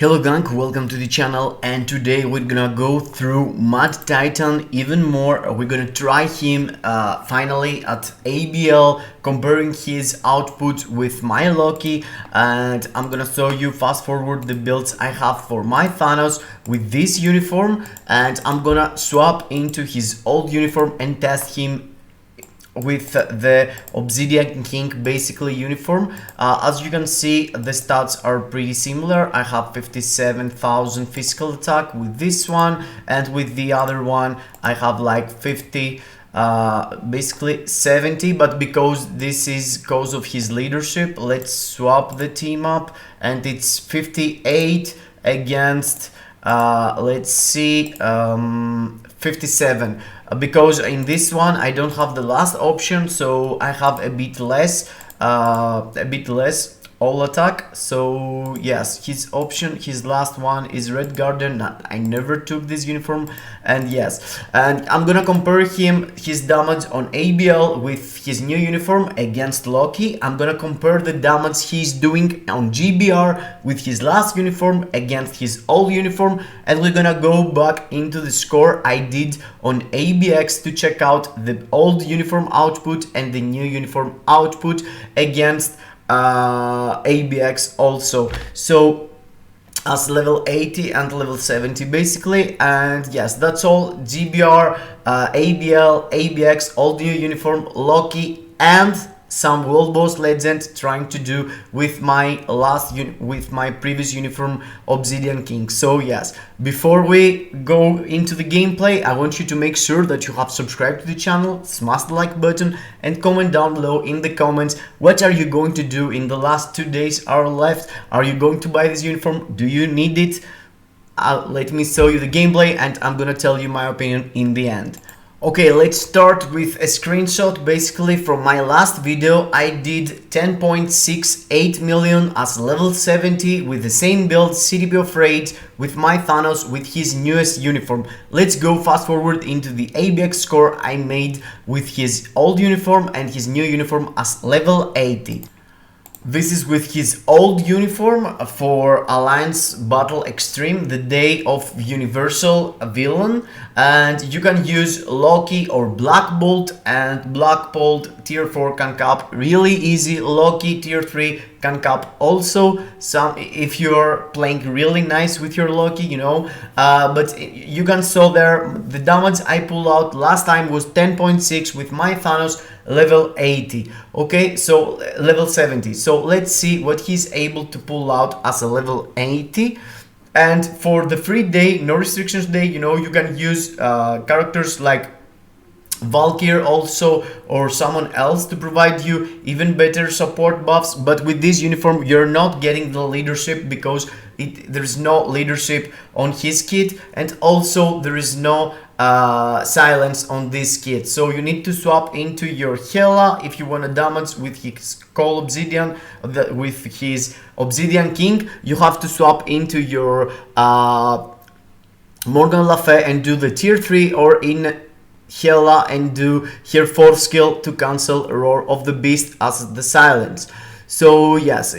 Hello gang, welcome to the channel, and today we're gonna go through Mad Titan even more. We're gonna try him finally at ABL, comparing his output with my Loki, and I'm gonna show you fast forward the builds I have for my Thanos with this uniform, and I'm gonna swap into his old uniform and test him with the Obsidian King basically uniform. As you can see, the stats are pretty similar. I have 57,000 physical attack with this one, and with the other one I have like 50, basically 70, but because this is because of his leadership, let's swap the team up, and it's 58 against let's see, 57, because in this one I don't have the last option, so I have a bit less all attack. So yes, his option, his last one is Red Garden. I never took this uniform, and yes, and I'm gonna compare his damage on ABL with his new uniform against Loki. I'm gonna compare the damage he's doing on GBR with his last uniform against his old uniform, and we're gonna go back into the score I did on ABX to check out the old uniform output and the new uniform output against ABX also, so as level 80 and level 70 basically. And yes, that's all. GBR, ABL, ABX, all new uniform, Loki, and some world boss legend trying to do with my previous uniform, Obsidian King. So yes, before we go into the gameplay, I want you to make sure that you have subscribed to the channel, smash the like button, and comment down below in the comments what are you going to do in the last 2 days are left. Are you going to buy this uniform? Do you need it? Let me show you the gameplay, and I'm gonna tell you my opinion in the end. Okay, let's start with a screenshot basically from my last video. I did 10.68 million as level 70 with the same build, CDP of Raids, with my Thanos with his newest uniform. Let's go fast forward into the ABX score I made with his old uniform and his new uniform as level 80. This is with his old uniform for Alliance Battle Extreme, the day of Universal Villain, and you can use Loki or Black Bolt, and Black Bolt tier 4 can cap really easy. Loki tier 3 can cap also some if you're playing really nice with your Loki, you know, but you can saw there the damage I pulled out last time was 10.6 with my Thanos level 80. Okay, so level 70. So let's see what he's able to pull out as a level 80. And for the free day, no restrictions day, you know, you can use characters like Valkyr also, or someone else to provide you even better support buffs. But with this uniform you're not getting the leadership because there's no leadership on his kit, and also there is no silence on this kit. So you need to swap into your Hela if you want to damage with his Call Obsidian, with his Obsidian King. You have to swap into your Morgan Le Fay and do the tier 3, or in Hela and do her 4th skill to cancel Roar of the Beast as the silence. So yes,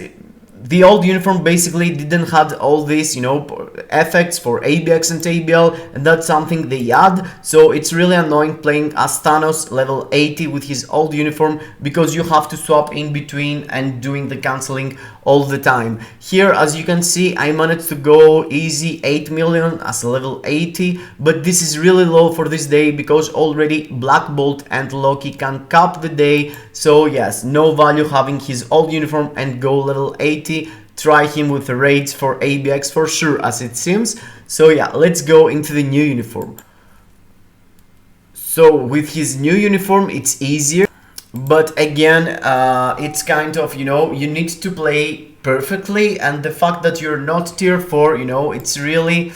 the old uniform basically didn't have all these, you know, effects for ABX and ABL, and that's something they add. So it's really annoying playing as Thanos level 80 with his old uniform, because you have to swap in between and doing the cancelling all the time. Here, as you can see, I managed to go easy 8 million as level 80, but this is really low for this day because already Black Bolt and Loki can cap the day. So yes, no value having his old uniform and go level 80. Try him with the raids for ABX for sure, as it seems. So yeah, let's go into the new uniform. So with his new uniform it's easier, but again it's kind of, you know, you need to play perfectly, and the fact that you're not tier 4, you know, it's really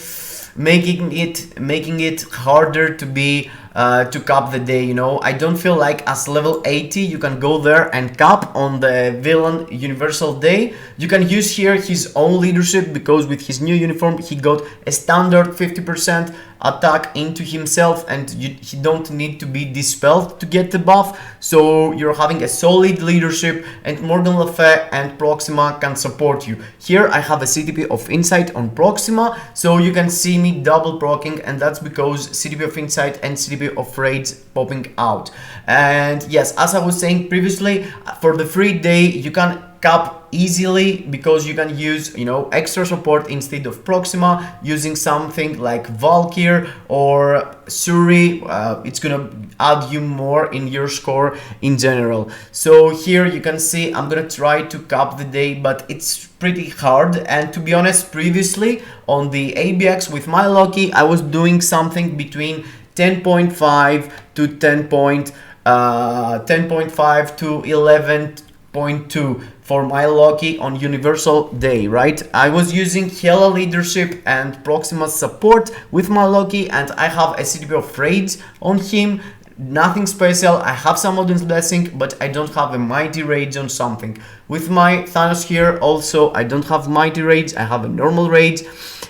making it harder to be to cap the day, you know. I don't feel like as level 80 you can go there and cap on the villain universal day. You can use here his own leadership, because with his new uniform he got a standard 50% attack into himself, and he don't need to be dispelled to get the buff. So you're having a solid leadership, and Morgan Le Fay and Proxima can support you. Here I have a CTP of Insight on Proxima, so you can see me double proccing, and that's because CTP of Insight and CTP of Raids popping out. And yes, as I was saying previously, for the free day you can cap easily, because you can use, you know, extra support instead of Proxima, using something like Valkyr or Suri. It's gonna add you more in your score in general. So here you can see I'm gonna try to cap the day, but it's pretty hard. And to be honest, previously on the ABX with my Loki, I was doing something between 10.5 to 10.5 to 11.2 for my Loki on Universal Day, right? I was using Hela leadership and Proxima support with my Loki, and I have a CTP of Raids on him. Nothing special. I have some Odin's Blessing, but I don't have a Mighty Rage on something. With my Thanos here also, I don't have Mighty Rage, I have a normal Rage.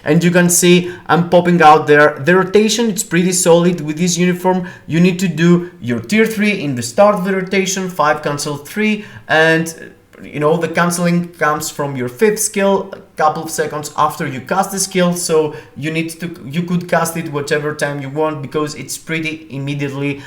And you can see I'm popping out there. The rotation, it's pretty solid with this uniform. You need to do your tier 3 in the start of the rotation, 5 cancel 3, and you know, the canceling comes from your 5th skill a couple of seconds after you cast the skill. So you could cast it whatever time you want, because it's pretty immediately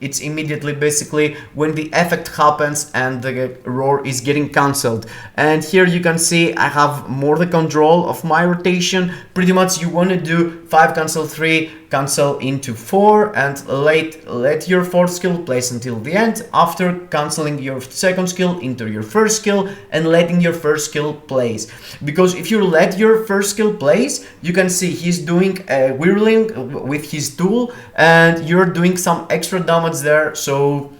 it's immediately basically when the effect happens and the roar is getting cancelled. And here you can see I have more the control of my rotation. Pretty much you want to do 5 cancel 3, cancel into 4, and let your 4th skill place until the end, after cancelling your 2nd skill into your 1st skill and letting your 1st skill place. Because if you let your 1st skill place, you can see he's doing a whirling with his tool, and you're doing some extra damage there, so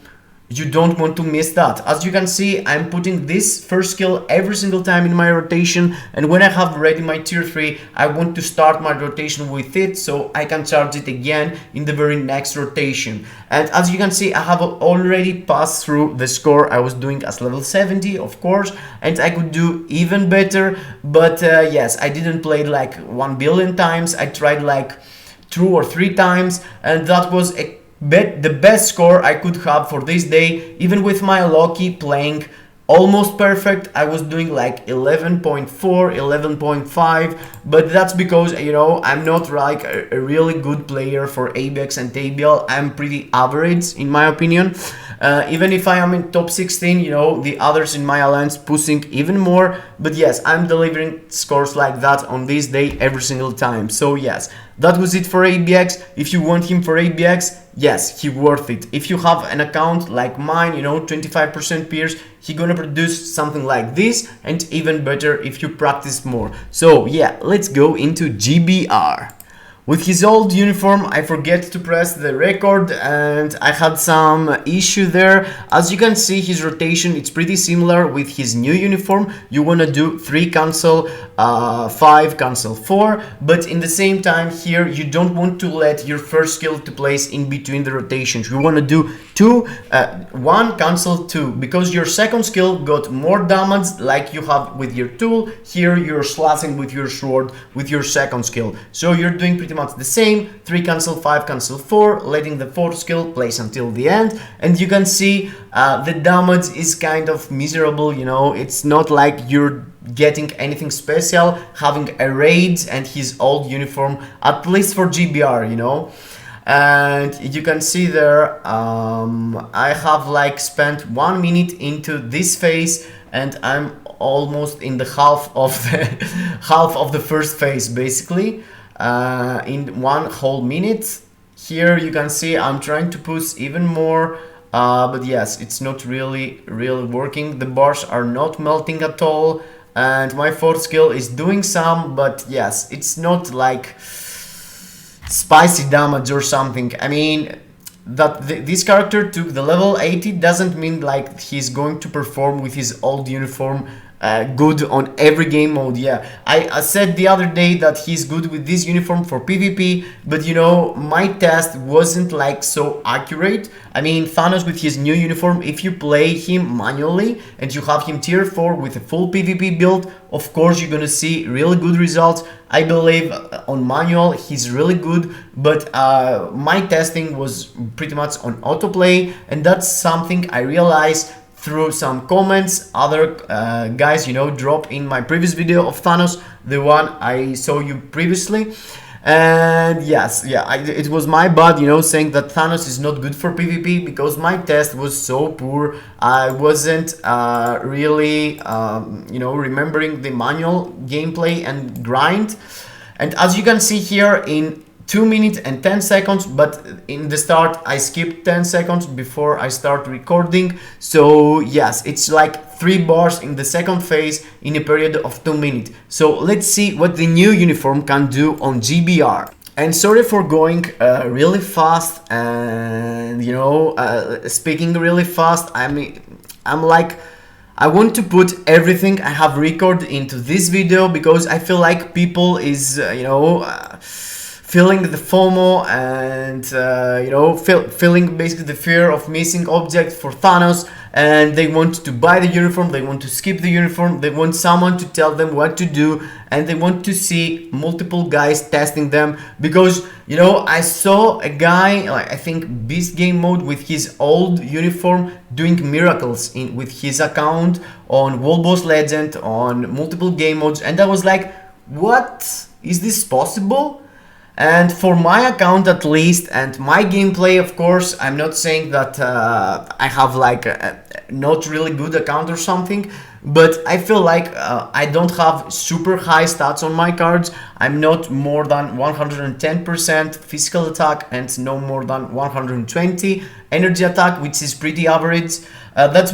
you don't want to miss that. As you can see, I'm putting this 1st skill every single time in my rotation, and when I have ready my tier 3, I want to start my rotation with it, so I can charge it again in the very next rotation. And as you can see, I have already passed through the score I was doing as level 70, of course, and I could do even better, but yes, I didn't play like 1 billion times. I tried like 2 or 3 times, and that was the best score I could have for this day. Even with my Loki playing almost perfect, I was doing like 11.4, 11.5, but that's because, you know, I'm not like a really good player for ABX and ABL. I'm pretty average in my opinion. Even if I am in top 16, you know, the others in my alliance pushing even more. But yes, I'm delivering scores like that on this day every single time. So yes, that was it for ABX. If you want him for ABX, yes, he worth it. If you have an account like mine, you know, 25% peers, he gonna produce something like this, and even better if you practice more. So yeah, let's go into GBR. With his old uniform, I forget to press the record, and I had some issue there. As you can see, his rotation, it's pretty similar with his new uniform. You want to do 3 cancel, 5 cancel 4, but in the same time here, you don't want to let your first skill to place in between the rotations. You want to do 1 cancel 2, because your second skill got more damage like you have with your tool. Here you're slashing with your sword with your second skill. So you're doing pretty much the same, 3 cancel 5 cancel 4, letting the 4th skill place until the end. And you can see the damage is kind of miserable, you know. It's not like you're getting anything special having a raid and his old uniform, at least for GBR, you know. And you can see there, I have like spent 1 minute into this phase, and I'm almost in the half of the first phase basically, in 1 whole minute. Here you can see I'm trying to push even more, but yes, it's not really working. The bars are not melting at all, and my 4th skill is doing some, but yes, it's not like spicy damage or something. I mean, that this character took the level 80 doesn't mean like he's going to perform with his old uniform good on every game mode. Yeah, I said the other day that he's good with this uniform for PvP, but you know, my test wasn't like so accurate. I mean, THANOS with his new uniform, if you play him manually and you have him tier 4 with a full PvP build, of course you're gonna see really good results. I believe on manual he's really good, but my testing was pretty much on autoplay, and that's something I realized through some comments other guys, you know, drop in my previous video of THANOS, the one I saw you previously. And yes, yeah, it was my bad, you know, saying that THANOS is not good for PvP, because my test was so poor. I wasn't really, you know, remembering the manual gameplay and grind. And as you can see here, in 2 minutes and 10 seconds, but in the start I skipped 10 seconds before I start recording. So yes, it's like 3 bars in the second phase in a period of 2 minutes. So let's see what the new uniform can do on GBR. And sorry for going really fast, and you know, speaking really fast. I'm like, I want to put everything I have recorded into this video, because I feel like people is, you know, feeling the FOMO and you know, feeling basically the fear of missing object for THANOS, and they want to buy the uniform, they want to skip the uniform, they want someone to tell them what to do, and they want to see multiple guys testing them. Because you know, I saw a guy, like I think Beast Game mode, with his old uniform doing miracles with his account on World Boss Legend, on multiple game modes, and I was like, what, is this possible? And for my account at least, and my gameplay, of course, I'm not saying that I have like a not really good account or something, but I feel like I don't have super high stats on my cards. I'm not more than 110% physical attack and no more than 120 energy attack, which is pretty average. That's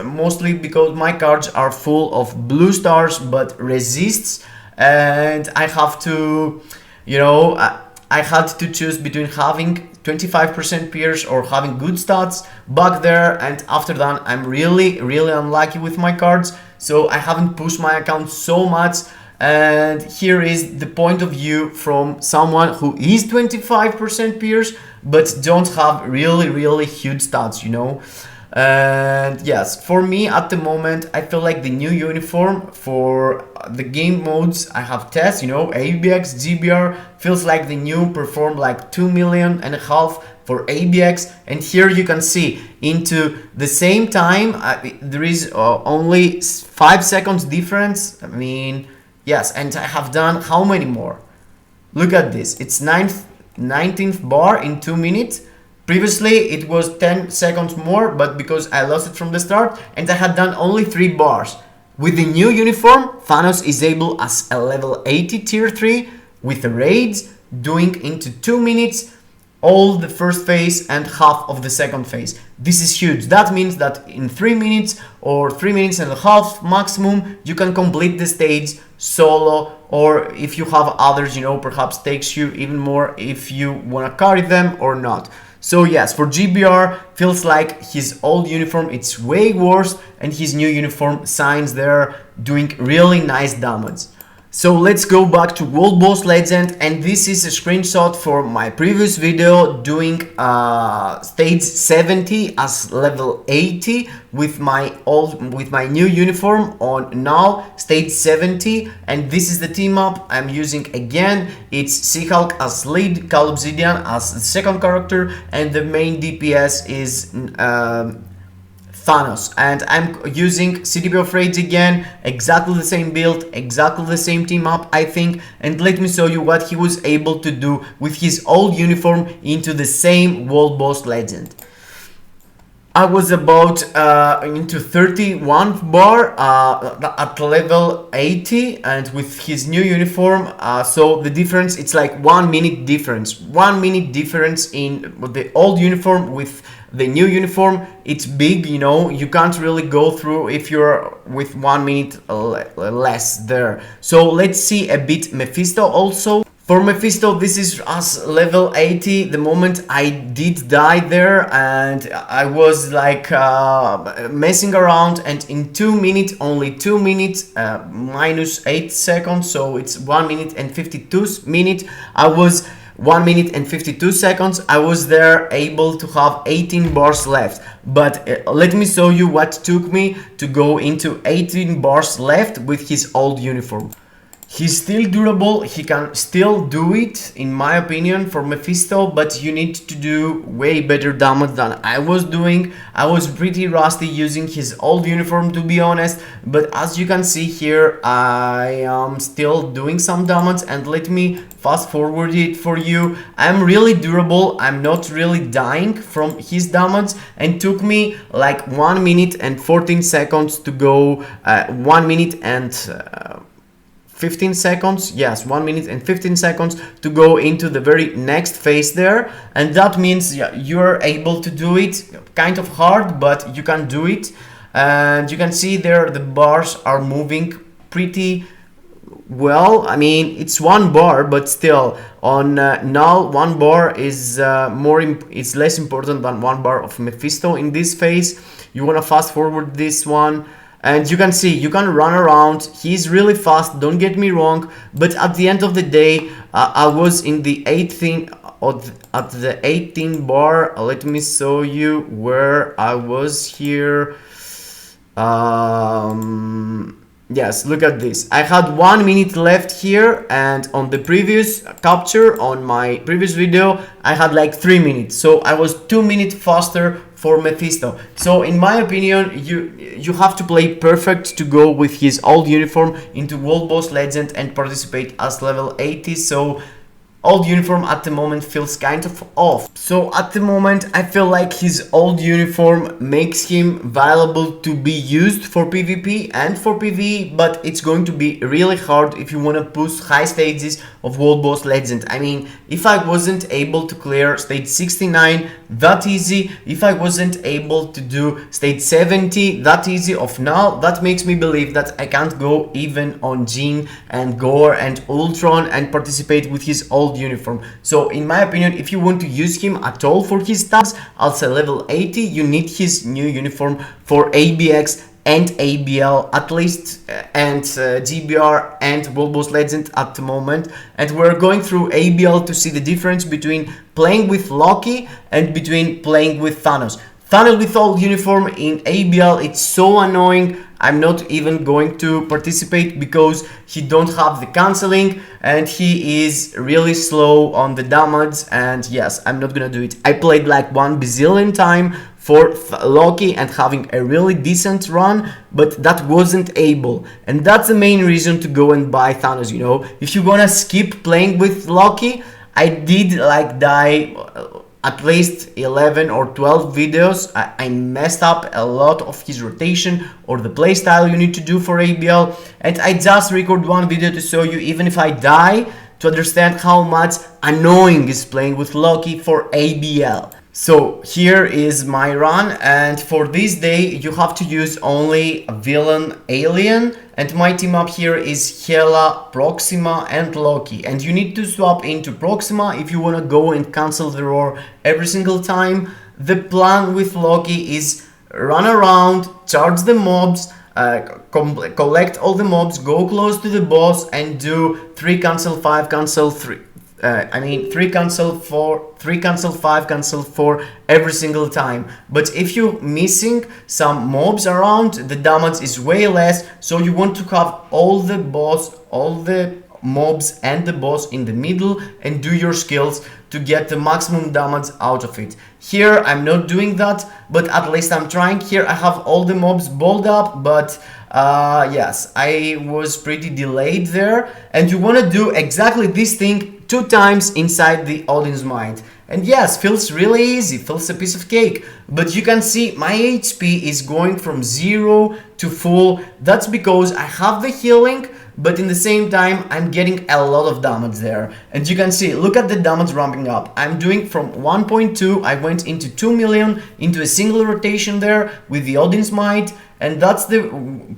mostly because my cards are full of blue stars but resists, and I have to, you know, I had to choose between having 25% pierce or having good stats back there, and after that I'm really unlucky with my cards, so I haven't pushed my account so much. And here is the point of view from someone who is 25% pierce but don't have really huge stats, you know. And yes, for me at the moment, I feel like the new uniform for the game modes I have tested, you know, ABX, GBR, feels like the new perform like 2.5 million for ABX. And here you can see into the same time, there is only 5 seconds difference. I mean, yes, and I have done how many more? Look at this, it's 19th bar in 2 minutes. Previously it was 10 seconds more, but because I lost it from the start, and I had done only 3 bars. With the new uniform, THANOS is able as a level 80 tier 3 with raids, doing into 2 minutes all the first phase and half of the second phase. This is huge. That means that in 3 minutes or 3 minutes and a half maximum, you can complete the stage solo, or if you have others, you know, perhaps takes you even more if you want to carry them or not. So yes, for GBR, feels like his old uniform it's way worse, and his new uniform signs there doing really nice damage. So let's go back to World Boss Legend, and this is a screenshot for my previous video doing stage 70 as level 80 with my new uniform on now stage 70, and this is the team up I'm using again. It's She-Hulk as lead, Obsidian as the second character, and the main DPS is THANOS, and I'm using CDB of Raids again, exactly the same build, exactly the same team up I think, and let me show you what he was able to do with his old uniform into the same World Boss Legend. I was about into 31 bar at level 80, and with his new uniform, so the difference, it's like 1 minute difference. 1 minute difference in the old uniform with the new uniform. It's big, you know, you can't really go through if you're with 1 minute less there. So let's see a bit Mephisto also. For Mephisto, this is as level 80. The moment I did die there, and I was like messing around, and in 2 minutes, only 2 minutes, minus 8 seconds, so it's 1 minute and 52 minutes. I was 1 minute and 52 seconds. I was there able to have 18 bars left. But let me show you what took me to go into 18 bars left with his old uniform. He's still durable, he can still do it, in my opinion, for Mephisto, but you need to do way better damage than I was doing. I was pretty rusty using his old uniform, to be honest, but as you can see here, I am still doing some damage, and let me fast forward it for you. I'm really durable, I'm not really dying from his damage, and took me like 1 minute and 14 seconds to go, 1 minute and 15 seconds, yes, 1 minute and 15 seconds to go into the very next phase there, and that means, yeah, you're able to do it. Kind of hard, but you can do it. And you can see there the bars are moving pretty well. I mean, it's 1 bar, but still on null 1 bar is it's less important than 1 bar of Mephisto in this phase. You want to fast forward this one. And you can see, you can run around, he's really fast, don't get me wrong, but at the end of the day, I was in the 18, at the 18 bar. Let me show you where I was here. Yes, look at this. I had 1 minute left here, and on the previous capture, on my previous video, I had like 3 minutes. So I was 2 minutes faster for Mephisto. So in my opinion, you have to play perfect to go with his old uniform into World Boss Legend and participate as level 80. So old uniform at the moment feels kind of off. So at the moment I feel like his old uniform makes him viable to be used for PvP and for PvE, but it's going to be really hard if you want to push high stages of World Boss Legend. I mean, if I wasn't able to clear stage 69 that easy, if I wasn't able to do stage 70 that easy of now, that makes me believe that I can't go even on Jean and Gore and Ultron and participate with his old uniform. So in my opinion, if you want to use him at all for his stats as a level 80, you need his new uniform for ABX and ABL at least, and GBR and World Boss Legend at the moment. And we're going through ABL to see the difference between playing with Loki and between playing with THANOS. THANOS with old uniform in ABL, it's so annoying. I'm not even going to participate because he don't have the cancelling and he is really slow on the damage, and yes, I'm not gonna do it. I played like 1 bazillion time for Loki and having a really decent run, but that wasn't able, and that's the main reason to go and buy THANOS, you know. If you wanna skip playing with Loki, I did like die at least 11 or 12 videos. I messed up a lot of his rotation or the playstyle you need to do for ABL, and I just record 1 video to show you, even if I die, to understand how much annoying is playing with Loki for ABL. So here is my run, and for this day you have to use only a villain alien, and my team up here is Hela, Proxima and Loki, and you need to swap into Proxima if you want to go and cancel the roar every single time. The plan with Loki is run around, charge the mobs, collect all the mobs, go close to the boss and do 3 cancel 5 cancel 3. 3 cancel 4, 3 cancel 5 cancel 4 every single time. But if you're missing some mobs around, the damage is way less, so you want to have all the mobs and the boss in the middle and do your skills to get the maximum damage out of it. Here I'm not doing that, but at least I'm trying. Here I have all the mobs balled up, but yes, I was pretty delayed there, and you want to do exactly this thing 2 times inside the audience mind. And yes, feels really easy, feels a piece of cake, but you can see my HP is going from 0 to full. That's because I have the healing, but in the same time I'm getting a lot of damage there. And you can see, look at the damage ramping up. I'm doing from 1.2, I went into 2 million into a single rotation there with the audience might, and that's the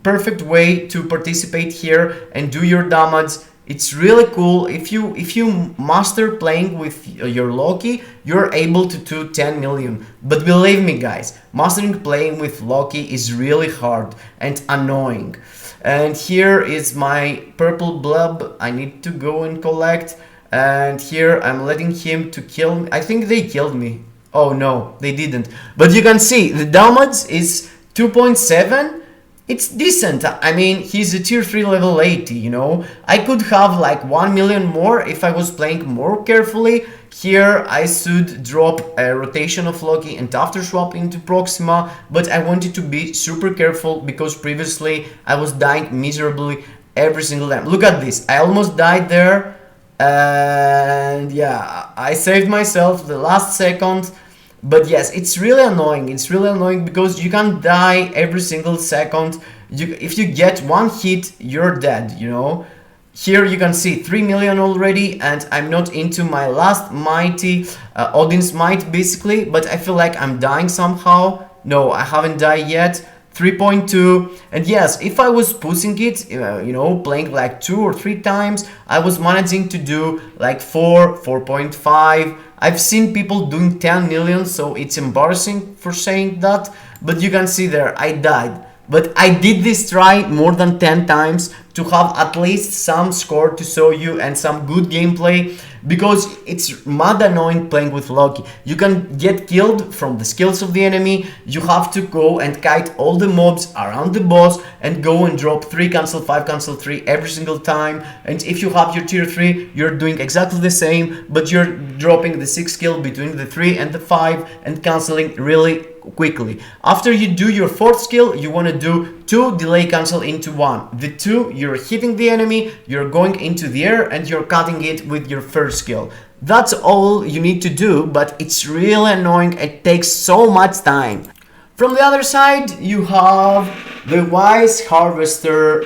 perfect way to participate here and do your damage It's really cool. If you master playing with your Loki, you're able to do 10 million. But believe me guys, mastering playing with Loki is really hard and annoying. And here is my purple blob. I need to go and collect. And here I'm letting him to kill me. I think they killed me. Oh no, they didn't. But you can see the damage is 2.7. It's decent. I mean, he's a tier 3 level 80, you know. I could have like 1 million more if I was playing more carefully. Here I should drop a rotation of Loki and after swap into Proxima, but I wanted to be super careful because previously I was dying miserably every single time. Look at this. I almost died there. And yeah, I saved myself the last second. But yes, it's really annoying. It's really annoying because you can die every single second. If you get one hit, you're dead, you know. Here you can see 3 million already, and I'm not into my last mighty Odin's Might basically, but I feel like I'm dying somehow. No, I haven't died yet. 3.2. And yes, if I was pushing it, you know, playing like 2 or 3 times, I was managing to do like 4.5. I've seen people doing 10 million, so it's embarrassing for saying that, but you can see there I died. But I did this try more than 10 times to have at least some score to show you and some good gameplay, because it's mad annoying playing with Loki. You can get killed from the skills of the enemy. You have to go and kite all the mobs around the boss and go and drop 3 cancel 5 cancel 3 every single time. And if you have your tier 3, you're doing exactly the same, but you're dropping the 6 skill between the 3 and the 5 and canceling really quickly. After you do your 4th skill, you want to do 2 delay cancel into 1. The 2, you're hitting the enemy, you're going into the air and you're cutting it with your 1st skill. That's all you need to do, but it's really annoying. It takes so much time. From the other side, you have the wise harvester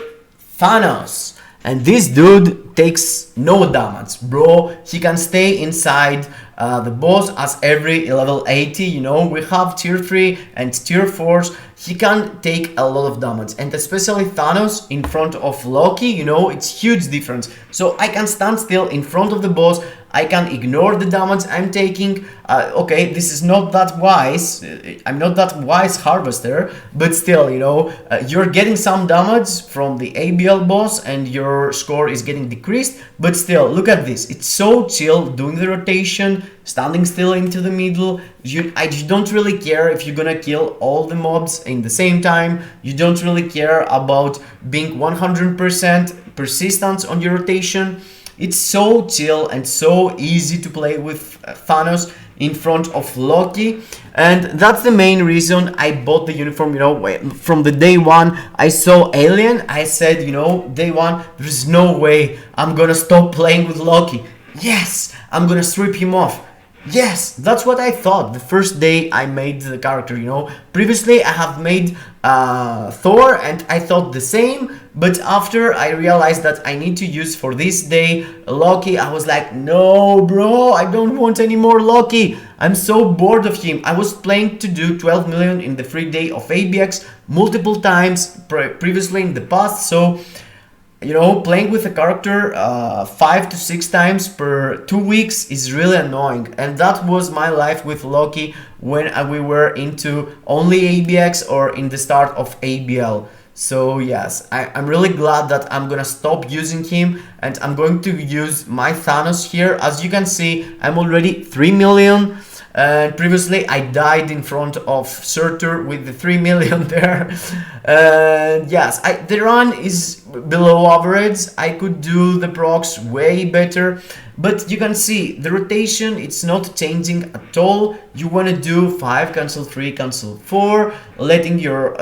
THANOS. And this dude takes no damage, bro. He can stay inside the boss as every level 80, you know. We have tier 3 and tier 4s. He can take a lot of damage, and especially THANOS in front of Loki, you know, it's huge difference. So I can stand still in front of the boss. I can ignore the damage I'm taking. Okay, this is not that wise. I'm not that wise harvester, but still, you know, you're getting some damage from the ABL boss and your score is getting decreased. But still, look at this. It's so chill doing the rotation, standing still into the middle. You don't really care if you're gonna kill all the mobs in the same time. You don't really care about being 100% persistent on your rotation. It's so chill and so easy to play with THANOS in front of Loki, and that's the main reason I bought the uniform. You know, from the day one I saw Alien, I said, you know, day one, there's no way I'm gonna stop playing with Loki. Yes, I'm gonna strip him off. Yes, that's what I thought the first day I made the character, you know. Previously I have made Thor and I thought the same, but after I realized that I need to use for this day Loki, I was like, no bro, I don't want any more Loki. I'm so bored of him. I was planning to do 12 million in the free day of ABX multiple times previously in the past, so you know, playing with a character 5 to 6 times per 2 weeks is really annoying, and that was my life with Loki when we were into only ABX or in the start of ABL. So yes, I'm really glad that I'm gonna stop using him and I'm going to use my THANOS here. As you can see, I'm already 3 million. And previously I died in front of Surtur with the 3 million there. And yes, the run is below average. I could do the procs way better, but you can see the rotation, it's not changing at all. You want to do 5 cancel 3 cancel 4, letting your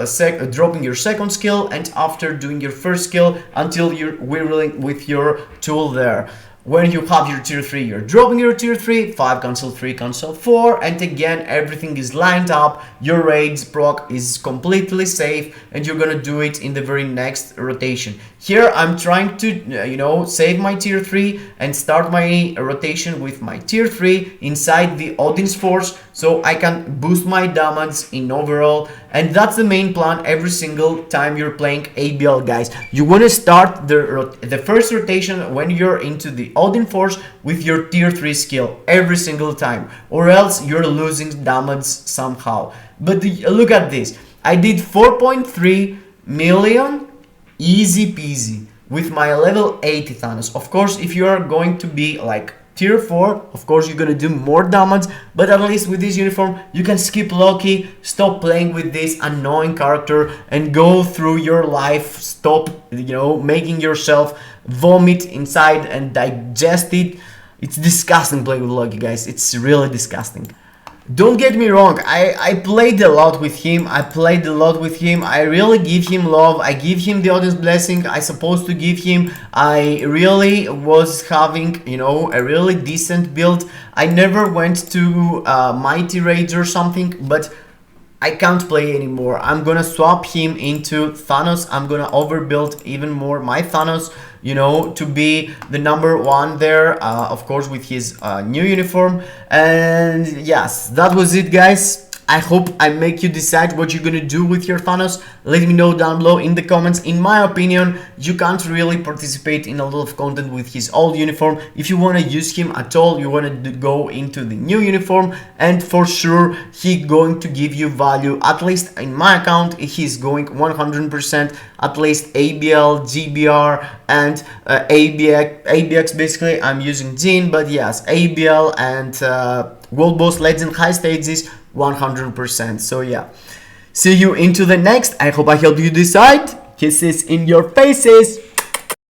dropping your second skill, and after doing your first skill until you're whirling with your tool there. When you have your tier 3, you're dropping your tier 3, 5 cancel 3 cancel 4, and again everything is lined up, your raids proc is completely safe, and you're gonna do it in the very next rotation. Here I'm trying to you know, save my tier 3 and start my rotation with my tier 3 inside the Odin's Force, so I can boost my damage in overall, and that's the main plan every single time you're playing ABL, guys. You want to start the first rotation when you're into the Odin Force with your tier 3 skill every single time, or else you're losing damage somehow. But look at this, I did 4.3 million easy peasy with my level 80 Thanos. Of course, if you are going to be like tier 4, of course you're gonna do more damage, but at least with this uniform you can skip Loki, stop playing with this annoying character and go through your life, stop, you know, making yourself vomit inside and digest it. It's disgusting playing with Loki, guys. It's really disgusting. Don't get me wrong, I played a lot with him, I really give him love, I give him the audience blessing I supposed to give him. I really was having, you know, a really decent build. I never went to Mighty Raids or something, but I can't play anymore. I'm gonna swap him into Thanos. I'm gonna overbuild even more my Thanos, you know, to be the #1 there, of course with his new uniform. And yes, that was it, guys. I hope I make you decide what you're gonna do with your Thanos. Let me know down below in the comments. In my opinion, you can't really participate in a lot of content with his old uniform. If you want to use him at all, you want to go into the new uniform, and for sure he's going to give you value. At least in my account, he's going 100%, at least ABL, GBR, and ABX. Basically, I'm using Jin, but yes, ABL and World Boss Legend high stages 100%. So yeah, see you into the next. I hope I helped you decide. Kisses in your faces.